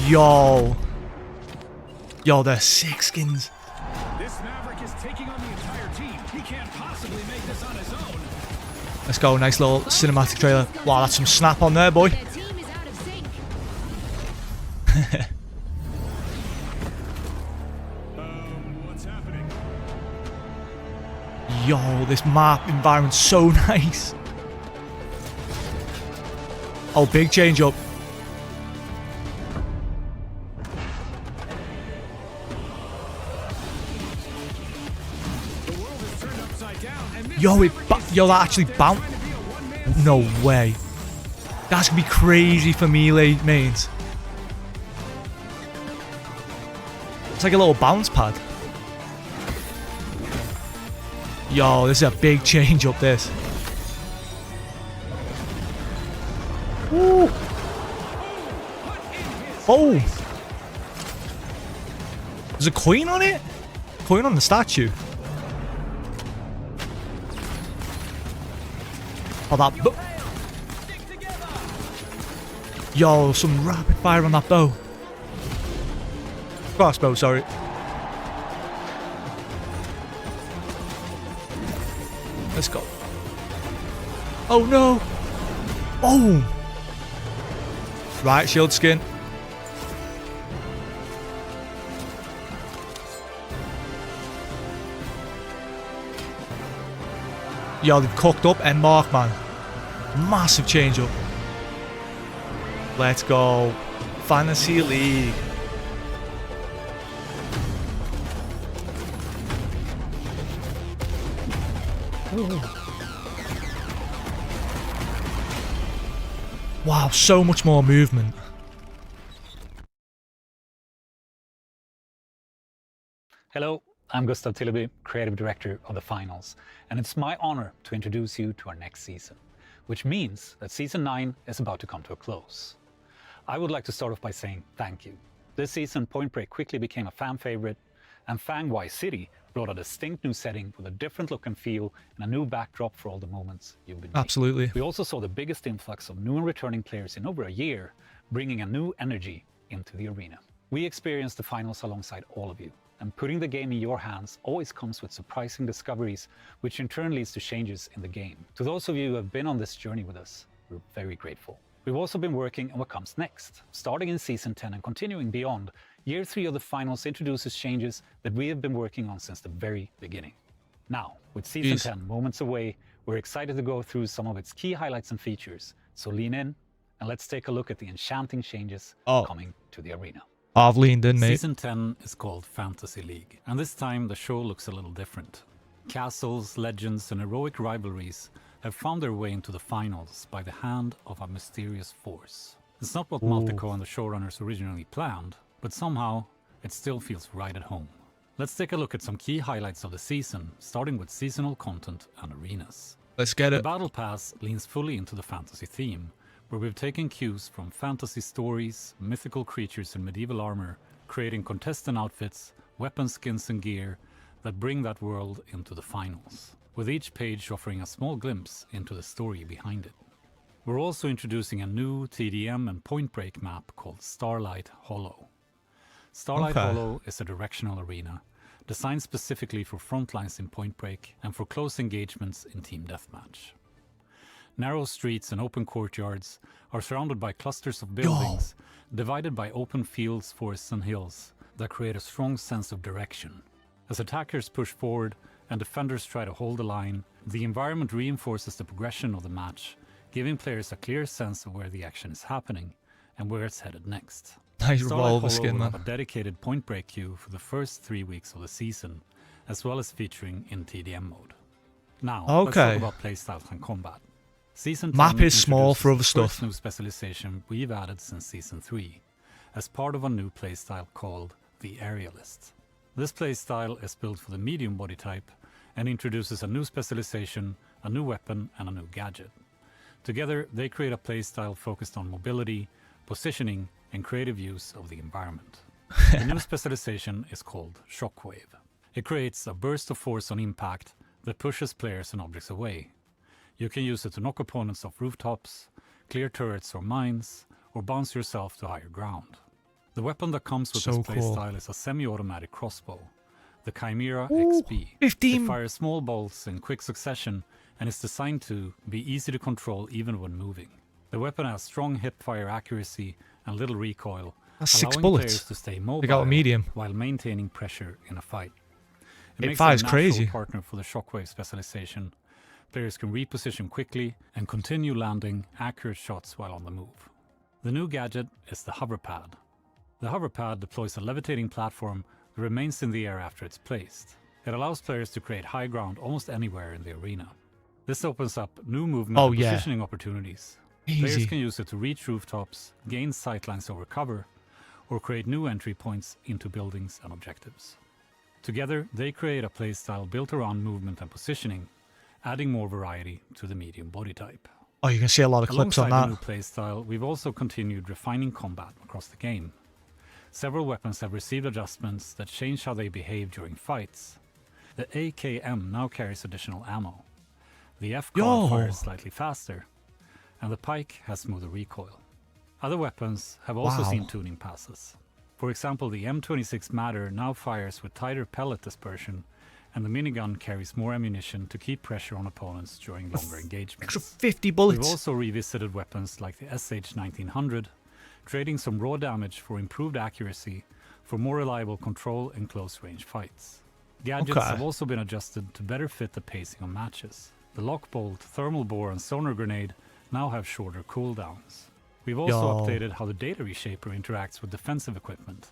Yo. Yo, they're sick skins. This Maverick is taking on the entire team. He can't possibly make this on his own. Let's go. Nice little cinematic trailer. Wow, that's some snap on there, boy. What's happening? Yo, this map environment's so nice. Oh, big change up. Yo, yo, that actually bounced. No way. That's gonna be crazy for melee mains. It's like a little bounce pad. Yo, this is a big change up this. Ooh. Oh! There's a coin on it? Coin on the statue. Oh, that bow. Yo, some rapid fire on that bow. Crossbow, sorry. Let's go. Oh no! Oh! Right, shield skin. Yo, they've cooked up and mark, man. Massive change up. Let's go. Fantasy League. Ooh. Wow, so much more movement. Hello, I'm Gustav Tilleby, Creative Director of the Finals, and it's my honor to introduce you to our next season, which means that Season 9 is about to come to a close. I would like to start off by saying thank you. This season, Point Break quickly became a fan favorite, and Fangwai City brought a distinct new setting with a different look and feel and a new backdrop for all the moments you've been making. Absolutely. We also saw the biggest influx of new and returning players in over a year, bringing a new energy into the arena. We experienced the finals alongside all of you, and putting the game in your hands always comes with surprising discoveries, which in turn leads to changes in the game. To those of you who have been on this journey with us, we're very grateful. We've also been working on what comes next. Starting in Season 10 and continuing beyond, Year 3 of the finals introduces changes that we have been working on since the very beginning. Now, with Season 10 moments away, we're excited to go through some of its key highlights and features. So lean in, and let's take a look at the enchanting changes coming to the arena. I've leaned in, mate. Season 10 is called Fantasy League, and this time the show looks a little different. Castles, legends, and heroic rivalries have found their way into the finals by the hand of a mysterious force. It's not what Multico and the showrunners originally planned, but somehow it still feels right at home. Let's take a look at some key highlights of the season, starting with seasonal content and arenas. Let's get it. The Battle Pass leans fully into the fantasy theme, where we've taken cues from fantasy stories, mythical creatures in medieval armor, creating contestant outfits, weapon skins and gear that bring that world into the finals, with each page offering a small glimpse into the story behind it. We're also introducing a new TDM and Point Break map called Starlight Hollow. Starlight Hollow is a directional arena, designed specifically for frontlines in Point Break and for close engagements in Team Deathmatch. Narrow streets and open courtyards are surrounded by clusters of buildings, divided by open fields, forests and hills that create a strong sense of direction. As attackers push forward and defenders try to hold the line, the environment reinforces the progression of the match, giving players a clear sense of where the action is happening and where it's headed next. Nice Starlight revolver Hollow skin, will man. have a dedicated Point Break queue for the first 3 weeks of the season, as well as featuring in TDM mode. Now, let's talk about playstyles and combat. Season 10 Map is small for other the stuff. first new specialization we've added since Season 3, as part of a new playstyle called the Aerialist. This playstyle is built for the medium body type and introduces a new specialization, a new weapon and a new gadget. Together, they create a playstyle focused on mobility, positioning and creative use of the environment. The new specialization is called Shockwave. It creates a burst of force on impact that pushes players and objects away. You can use it to knock opponents off rooftops, clear turrets or mines, or bounce yourself to higher ground. The weapon that comes with So this cool. playstyle is a semi-automatic crossbow, the Chimera Ooh, XP. 15. It fires small bolts in quick succession and is designed to be easy to control even when moving. The weapon has strong hip-fire accuracy and little recoil, That's 6 allowing bullets. players to stay They got a mobile medium. while maintaining pressure in a fight. It It makes fires a natural crazy. partner for the shockwave specialization. Players can reposition quickly and continue landing accurate shots while on the move. The new gadget is the hover pad. The hover pad deploys a levitating platform that remains in the air after it's placed. It allows players to create high ground almost anywhere in the arena. This opens up new movement and positioning opportunities. Players Easy. can use it to reach rooftops, gain sightlines over cover, or create new entry points into buildings and objectives. Together, they create a playstyle built around movement and positioning, adding more variety to the medium body type. Oh, you can see a lot of clips on Alongside that. the new playstyle, we've also continued refining combat across the game. Several weapons have received adjustments that change how they behave during fights. The AKM now carries additional ammo. The FCAR fires slightly faster, and the pike has smoother recoil. Other weapons have also seen tuning passes. For example, the M26 Matter now fires with tighter pellet dispersion, and the minigun carries more ammunition to keep pressure on opponents during longer engagements. Extra 50 bullets. We've also revisited weapons like the SH-1900, trading some raw damage for improved accuracy for more reliable control in close-range fights. Gadgets have also been adjusted to better fit the pacing of matches. The Lockbolt, Thermal Bore and Sonar Grenade now have shorter cooldowns. We've also updated how the Data Reshaper interacts with defensive equipment.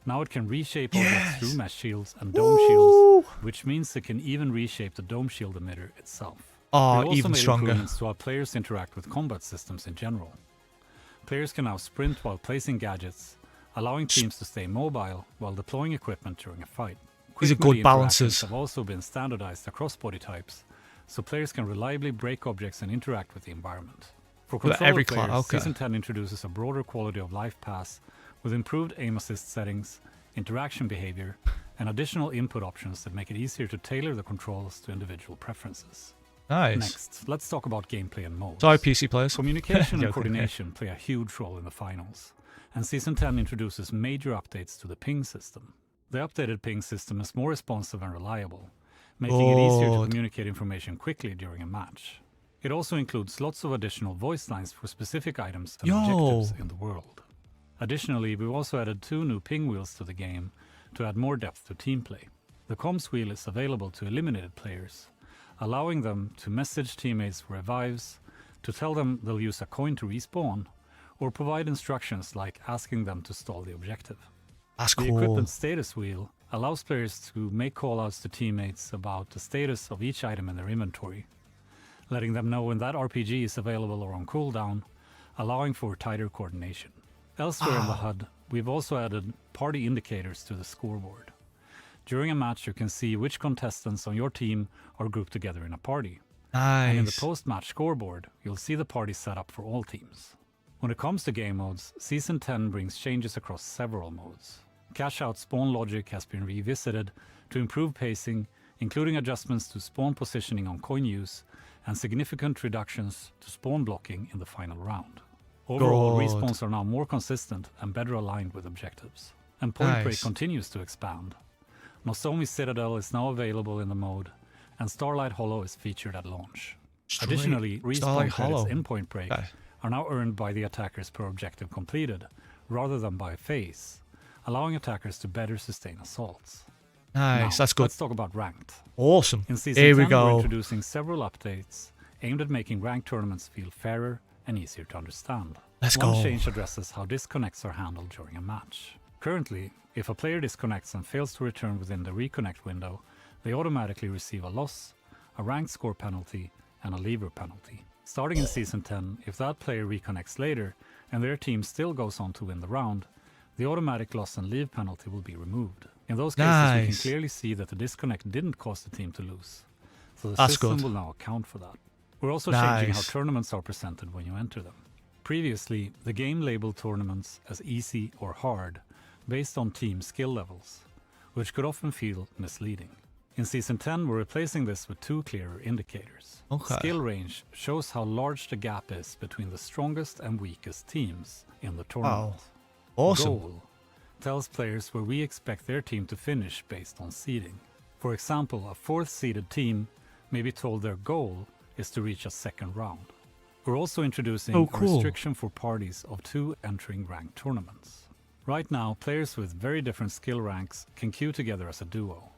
Now it can reshape objects through mesh shields and dome shields, which means it can even reshape the dome shield emitter itself. Oh, We've even also made stronger. improvements to how players interact with combat systems in general. Players can now sprint while placing gadgets, allowing teams to stay mobile while deploying equipment during a fight. These are Quick melee good balances. interactions have also been standardized across body types, so players can reliably break objects and interact with the environment. For controller every players, Season 10 introduces a broader quality of life pass with improved aim assist settings, interaction behavior, and additional input options that make it easier to tailor the controls to individual preferences. Nice. Next, let's talk about gameplay and modes. Sorry, PC players. Communication and coordination play a huge role in the finals, and Season 10 introduces major updates to the ping system. The updated ping system is more responsive and reliable, making it easier to communicate information quickly during a match. It also includes lots of additional voice lines for specific items and objectives in the world. Additionally, we've also added 2 new ping wheels to the game to add more depth to team play. The comms wheel is available to eliminated players, allowing them to message teammates for revives, to tell them they'll use a coin to respawn, or provide instructions like asking them to stall the objective. That's The cool. equipment status wheel allows players to make callouts to teammates about the status of each item in their inventory, letting them know when that RPG is available or on cooldown, allowing for tighter coordination. Elsewhere in the HUD, we've also added party indicators to the scoreboard. During a match, you can see which contestants on your team are grouped together in a party. Nice. And in the post-match scoreboard, you'll see the party set up for all teams. When it comes to game modes, Season 10 brings changes across several modes. Cash-out spawn logic has been revisited to improve pacing, including adjustments to spawn positioning on coin use, and significant reductions to spawn blocking in the final round. Overall, respawns are now more consistent and better aligned with objectives. And Point Break continues to expand. Nozomi Citadel is now available in the mode, and Starlight Hollow is featured at launch. Additionally, respawn credits in Point Break are now earned by the attackers per objective completed, rather than by phase, allowing attackers to better sustain assaults. Nice, Now, that's good. Let's talk about Ranked. Awesome. In Season Here 10, we go. we're introducing several updates aimed at making ranked tournaments feel fairer and easier to understand. Let's One go. change addresses how disconnects are handled during a match. Currently, if a player disconnects and fails to return within the reconnect window, they automatically receive a loss, a ranked score penalty, and a leaver penalty. Starting in Season 10, if that player reconnects later and their team still goes on to win the round, the automatic loss and leave penalty will be removed. In those cases, we can clearly see that the disconnect didn't cause the team to lose, so the system will now account for that. We're also changing how tournaments are presented when you enter them. Previously, the game labeled tournaments as easy or hard based on team skill levels, which could often feel misleading. In Season 10, we're replacing this with 2 clearer indicators. Skill range shows how large the gap is between the strongest and weakest teams in the tournament. Awesome. Goal tells players where we expect their team to finish based on seeding. For example, a 4th seeded team may be told their goal is to reach a 2nd round. We're also introducing Oh, a cool. restriction for parties of 2 entering ranked tournaments. Right now, players with very different skill ranks can queue together as a duo,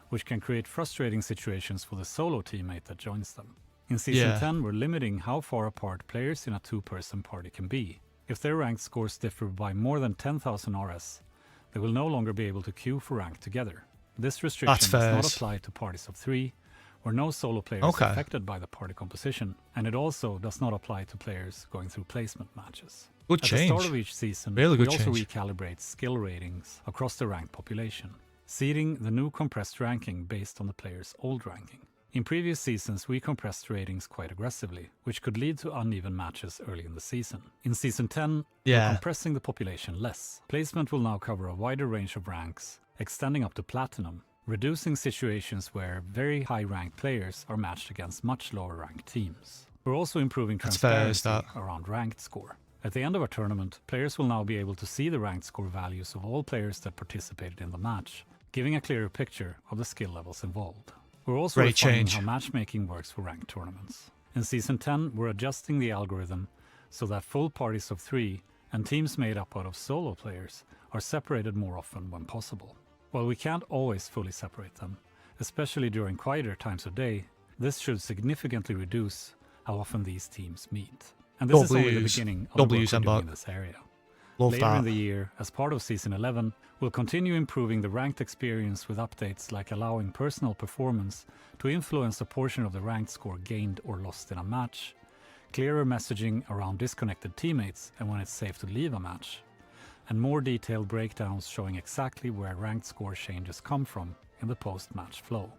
which can create frustrating situations for the solo teammate that joins them. In Season Yeah. 10, we're limiting how far apart players in a 2-person party can be. If their ranked scores differ by more than 10,000 RS, they will no longer be able to queue for rank together. This restriction That's does not fair. apply to parties of 3, where no solo player is Okay. affected by the party composition, and it also does not apply to players going through placement matches. Good At the start change. of each season, Really we good also change. recalibrate skill ratings across the ranked population, seeding the new compressed ranking based on the player's old ranking. In previous seasons, we compressed ratings quite aggressively, which could lead to uneven matches early in the season. In Season 10, Yeah. we're compressing the population less. Placement will now cover a wider range of ranks, extending up to Platinum, reducing situations where very high-ranked players are matched against much lower-ranked teams. We're also improving That's fair, is transparency around ranked score. At the end of a tournament, players will now be able to see the ranked score values of all players that participated in the match, giving a clearer picture of the skill levels involved. We're also Great refining change. how matchmaking works for ranked tournaments. In Season 10, we're adjusting the algorithm so that full parties of 3 and teams made up out of solo players are separated more often when possible. While we can't always fully separate them, especially during quieter times of day, this should significantly reduce how often these teams meet. And this is only the W's. beginning of the work W's we're and doing back. in this area. Love Later that. in the year, as part of Season 11, we'll continue improving the ranked experience with updates like allowing personal performance to influence a portion of the ranked score gained or lost in a match, clearer messaging around disconnected teammates and when it's safe to leave a match, and more detailed breakdowns showing exactly where ranked score changes come from in the post-match flow.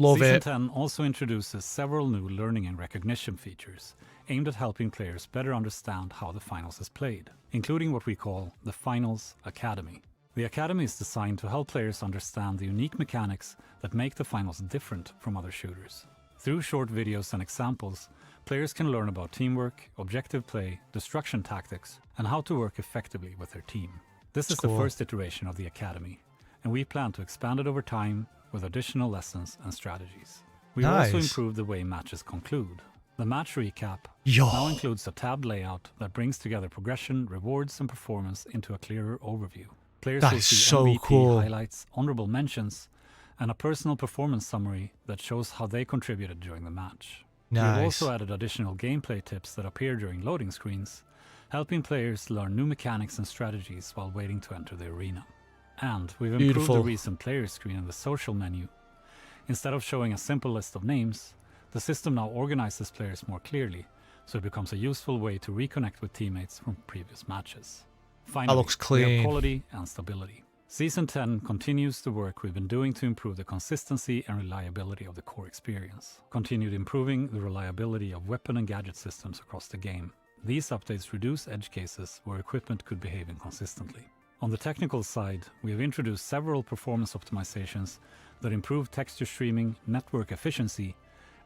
Love Season it. 10 also introduces several new learning and recognition features aimed at helping players better understand how the finals is played, including what we call the Finals Academy. The Academy is designed to help players understand the unique mechanics that make the finals different from other shooters. Through short videos and examples, players can learn about teamwork, objective play, destruction tactics, and how to work effectively with their team. This is Cool. the first iteration of the Academy, and we plan to expand it over time with additional lessons and strategies. We've also Nice. improved the way matches conclude. The match recap Yo. now includes a tabbed layout that brings together progression, rewards, and performance into a clearer overview. Players That will is see so MVP cool. highlights, honorable mentions, and a personal performance summary that shows how they contributed during the match. We've Nice. also added additional gameplay tips that appear during loading screens, helping players learn new mechanics and strategies while waiting to enter the arena. And we've improved Beautiful. the recent player screen in the social menu. Instead of showing a simple list of names, the system now organizes players more clearly, so it becomes a useful way to reconnect with teammates from previous matches. Finally, looks we have clean. quality and stability. Season 10 continues the work we've been doing to improve the consistency and reliability of the core experience. Continued improving the reliability of weapon and gadget systems across the game. These updates reduce edge cases where equipment could behave inconsistently. On the technical side, we have introduced several performance optimizations that improve texture streaming, network efficiency,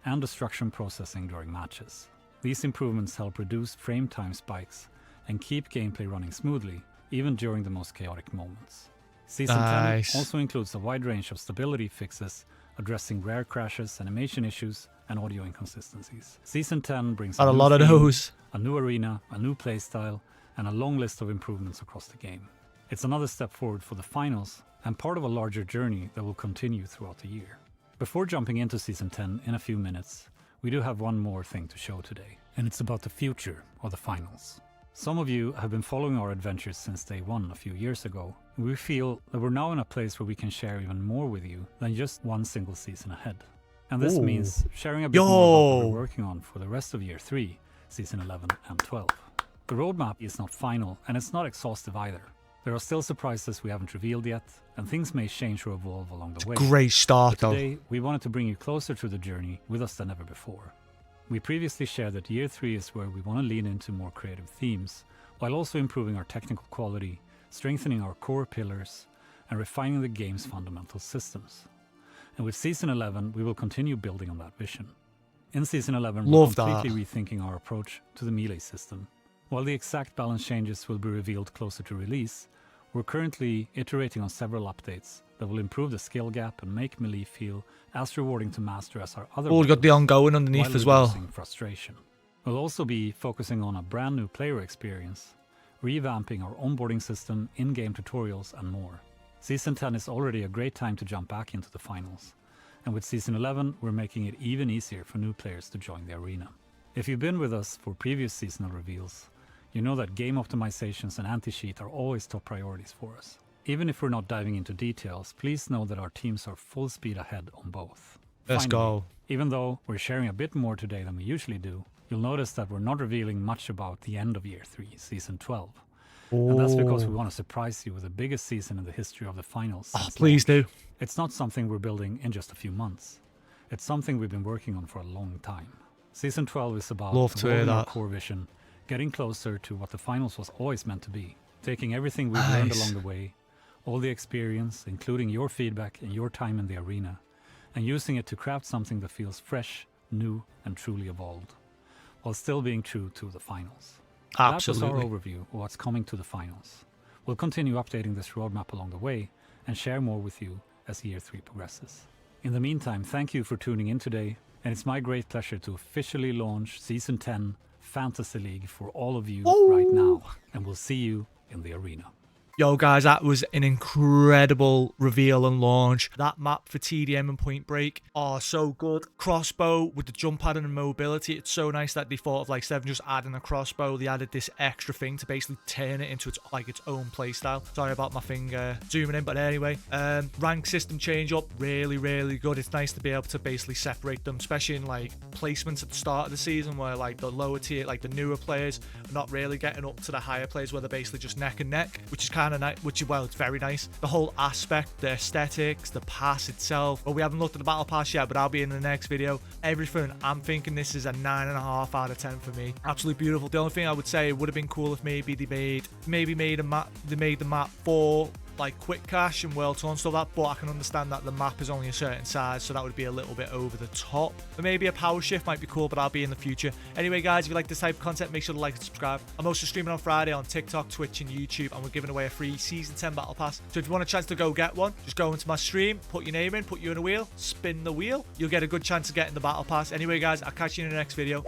and destruction processing during matches. These improvements help reduce frame time spikes and keep gameplay running smoothly, even during the most chaotic moments. Season Nice. 10 also includes a wide range of stability fixes addressing rare crashes, animation issues, and audio inconsistencies. Season 10 brings Got a new lot of theme, those. a new arena, a new playstyle, and a long list of improvements across the game. It's another step forward for the finals, and part of a larger journey that will continue throughout the year. Before jumping into Season 10 in a few minutes, we do have one more thing to show today, and it's about the future of the finals. Some of you have been following our adventures since day one a few years ago, and we feel that we're now in a place where we can share even more with you than just one single season ahead. And this Ooh. means sharing a bit more about what Yo. we're working on for the rest of Year 3, Season 11 and 12. The roadmap is not final, and it's not exhaustive either. There are still surprises we haven't revealed yet, and things may change or evolve along the way. Great start, But though. today, we wanted to bring you closer to the journey with us than ever before. We previously shared that Year 3 is where we want to lean into more creative themes, while also improving our technical quality, strengthening our core pillars, and refining the game's fundamental systems. And with Season 11, we will continue building on that vision. In Season 11, we're Love that. completely rethinking our approach to the melee system. While the exact balance changes will be revealed closer to release, we're currently iterating on several updates that will improve the skill gap and make Melee feel as rewarding to master as our other Oh, we've got the weapons, ongoing underneath while as well. reducing frustration. We'll also be focusing on a brand new player experience, revamping our onboarding system, in-game tutorials and more. Season 10 is already a great time to jump back into the finals, and with Season 11 we're making it even easier for new players to join the arena. If you've been with us for previous seasonal reveals, you know that game optimizations and anti-cheat are always top priorities for us. Even if we're not diving into details, please know that our teams are full speed ahead on both. Let's go. Even though we're sharing a bit more today than we usually do, you'll notice that we're not revealing much about the end of Year 3, Season 12. And that's because we want to surprise you with the biggest season in the history of the finals. Oh, please do. It's not something we're building in just a few months. It's something we've been working on for a long time. Season 12 is about Love to hear evolving our that. core vision, getting closer to what the finals was always meant to be, taking everything we've learned Nice. along the way, all the experience, including your feedback and your time in the arena, and using it to craft something that feels fresh, new, and truly evolved, while still being true to the finals. Absolutely. That was our overview of what's coming to the finals. We'll continue updating this roadmap along the way and share more with you as Year 3 progresses. In the meantime, thank you for tuning in today, and it's my great pleasure to officially launch Season 10 Fantasy League for all of you right now, and we'll see you in the arena. Yo guys, that was an incredible reveal and launch. That map for TDM and Point Break are so good. Crossbow with the jump pattern and mobility. It's so nice that they thought of like instead of just adding a crossbow, they added this extra thing to basically turn it into its own playstyle. Sorry about my finger zooming in, but anyway, rank system change up, really good. It's nice to be able to basically separate them, especially in like placements at the start of the season where like the lower tier, like the newer players are not really getting up to the higher players where they're basically just neck and neck, which is kind of nice, well, it's very nice. The whole aspect, the aesthetics, the pass itself. Well, we haven't looked at the battle pass yet, but I'll be in the next video. Everything, I'm thinking this is a 9.5 out of 10 for me. Absolutely beautiful. The only thing I would say, it would have been cool if maybe they made the map for like quick cash and world tour and stuff like that, but I can understand that the map is only a certain size, so that would be a little bit over the top. But maybe a power shift might be cool, but I'll be in the future. Anyway guys, if you like this type of content, make sure to like and subscribe. I'm also streaming on Friday on TikTok, Twitch and YouTube, and we're giving away a free Season 10 battle pass. So if you want a chance to go get one, just go into my stream, put your name in, put you in a wheel, spin the wheel, you'll get a good chance of getting the battle pass. Anyway guys, I'll catch you in the next video.